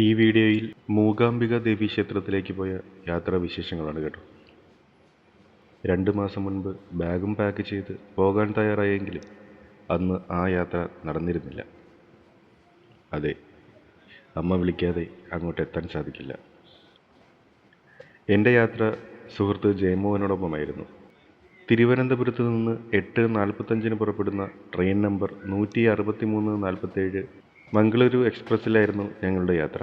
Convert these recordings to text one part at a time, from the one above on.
ഈ വീഡിയോയിൽ മൂകാംബിക ദേവി ക്ഷേത്രത്തിലേക്ക് പോയ യാത്രാവിശേഷങ്ങളാണ് കേട്ടോ. 2 മാസം മുൻപ് ബാഗും പാക്ക് ചെയ്ത് പോകാൻ തയ്യാറായെങ്കിലും അന്ന് ആ യാത്ര നടന്നിരുന്നില്ല. അതെ, അമ്മ വിളിക്കാതെ അങ്ങോട്ട് എത്താൻ സാധിക്കില്ല. എൻ്റെ യാത്ര സുഹൃത്ത് ജയമോഹനോടൊപ്പമായിരുന്നു. തിരുവനന്തപുരത്ത് നിന്ന് 8:45 പുറപ്പെടുന്ന ട്രെയിൻ നമ്പർ 16347 മംഗളൂരു എക്സ്പ്രസ്സിലായിരുന്നു ഞങ്ങളുടെ യാത്ര.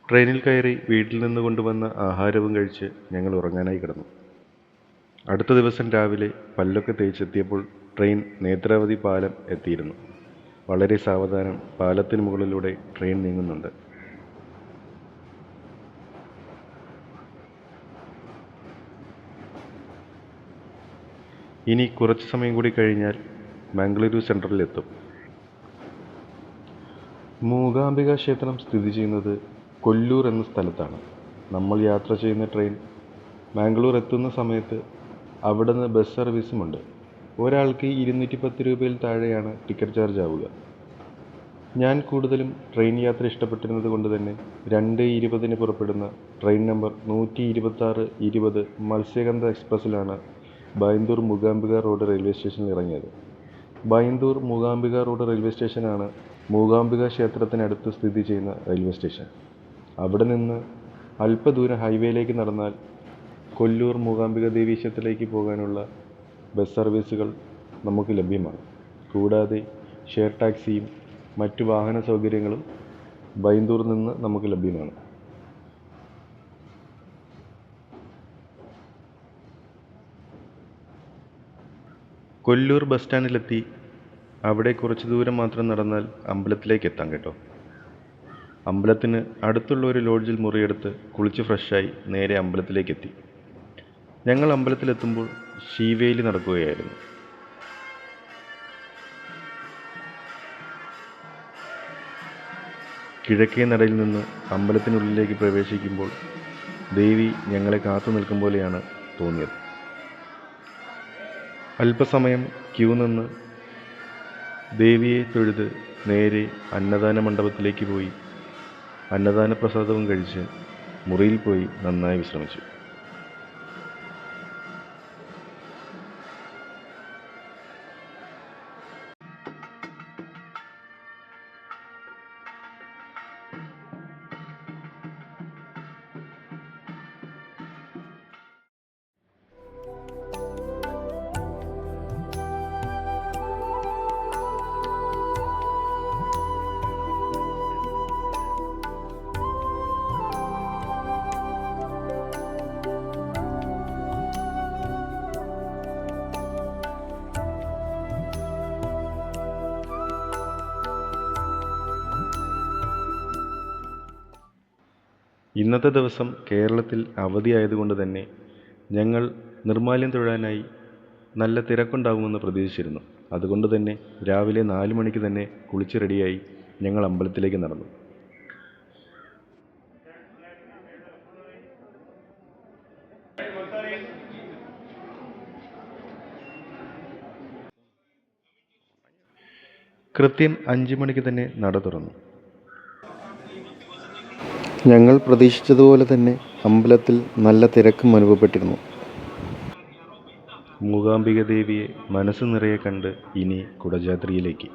ട്രെയിനിൽ കയറി വീട്ടിൽ നിന്ന് കൊണ്ടുവന്ന ആഹാരവും കഴിച്ച് ഞങ്ങൾ ഉറങ്ങാനായി കിടന്നു. അടുത്ത ദിവസം രാവിലെ പല്ലൊക്കെ തേച്ചെത്തിയപ്പോൾ ട്രെയിൻ നേത്രാവതി പാലം എത്തിയിരുന്നു. വളരെ സാവധാനം പാലത്തിന് മുകളിലൂടെ ട്രെയിൻ നീങ്ങുന്നുണ്ട്. ഇനി കുറച്ച് സമയം കൂടി കഴിഞ്ഞാൽ മംഗളൂരു സെൻട്രലിലെത്തും. മൂകാംബിക ക്ഷേത്രം സ്ഥിതി ചെയ്യുന്നത് കൊല്ലൂർ എന്ന സ്ഥലത്താണ്. നമ്മൾ യാത്ര ചെയ്യുന്ന ട്രെയിൻ മാംഗ്ലൂർ എത്തുന്ന സമയത്ത് അവിടെ നിന്ന് ബസ് സർവീസുമുണ്ട്. ഒരാൾക്ക് 210 രൂപയിൽ താഴെയാണ് ടിക്കറ്റ് ചാർജ് ആവുക. ഞാൻ കൂടുതലും ട്രെയിൻ യാത്ര ഇഷ്ടപ്പെട്ടിരുന്നത് കൊണ്ട് തന്നെ 2:20 പുറപ്പെടുന്ന ട്രെയിൻ നമ്പർ 12620 മത്സ്യഗന്ധ എക്സ്പ്രസ്സിലാണ് ബൈന്ദൂർ മൂകാംബിക റോഡ് റെയിൽവേ സ്റ്റേഷനിൽ ഇറങ്ങിയത്. ബൈന്ദൂർ മൂകാംബിക റോഡ് റെയിൽവേ സ്റ്റേഷനാണ് മൂകാംബിക ക്ഷേത്രത്തിനടുത്ത് സ്ഥിതി ചെയ്യുന്ന റെയിൽവേ സ്റ്റേഷൻ. അവിടെ നിന്ന് അല്പദൂരം ഹൈവേയിലേക്ക് നടന്നാൽ കൊല്ലൂർ മൂകാംബിക ദേവി ക്ഷേത്രത്തിലേക്ക് പോകാനുള്ള ബസ് സർവീസുകൾ നമുക്ക് ലഭ്യമാണ്. കൂടാതെ ഷെയർ ടാക്സിയും മറ്റു വാഹന സൗകര്യങ്ങളും ബൈന്ദൂർ നിന്ന് നമുക്ക് ലഭ്യമാണ്. കൊല്ലൂർ ബസ് സ്റ്റാൻഡിലെത്തി അവിടെ കുറച്ച് ദൂരം മാത്രം നടന്നാൽ അമ്പലത്തിലേക്ക് എത്താം കേട്ടോ. അമ്പലത്തിന് അടുത്തുള്ള ഒരു ലോഡ്ജിൽ മുറിയെടുത്ത് കുളിച്ച് ഫ്രഷായി നേരെ അമ്പലത്തിലേക്ക് എത്തി. ഞങ്ങൾ അമ്പലത്തിലെത്തുമ്പോൾ ശീവേലി നടക്കുകയായിരുന്നു. കിഴക്കേ നടയിൽ നിന്ന് അമ്പലത്തിനുള്ളിലേക്ക് പ്രവേശിക്കുമ്പോൾ ദേവി ഞങ്ങളെ കാത്തു നിൽക്കും പോലെയാണ് തോന്നിയത്. അല്പസമയം ക്യൂ നിന്ന് ദേവിയെ തൊഴുത് നേരെ അന്നദാന മണ്ഡപത്തിലേക്ക് പോയി അന്നദാന പ്രസാദവും കഴിച്ച് മുറിയിൽ പോയി നന്നായി വിശ്രമിച്ചു. ഇന്നത്തെ ദിവസം കേരളത്തിൽ അവധിയായതുകൊണ്ട് തന്നെ ഞങ്ങൾ നിർമ്മാല്യം തൊഴാനായി നല്ല തിരക്കുണ്ടാകുമെന്ന് പ്രതീക്ഷിച്ചിരുന്നു. അതുകൊണ്ട് തന്നെ രാവിലെ 4 മണിക്ക് തന്നെ കുളിച്ച് റെഡിയായി ഞങ്ങൾ അമ്പലത്തിലേക്ക് നടന്നു. കൃത്യം 5 മണിക്ക് തന്നെ നട തുറന്നു. ഞങ്ങൾ പ്രതീക്ഷിച്ചതുപോലെ തന്നെ അമ്പലത്തിൽ നല്ല തിരക്കും അനുഭവപ്പെട്ടിരുന്നു. മൂകാംബിക ദേവിയെ മനസ്സ് നിറയെ കണ്ട് ഇനി കുടജാദ്രിയിലേക്ക്.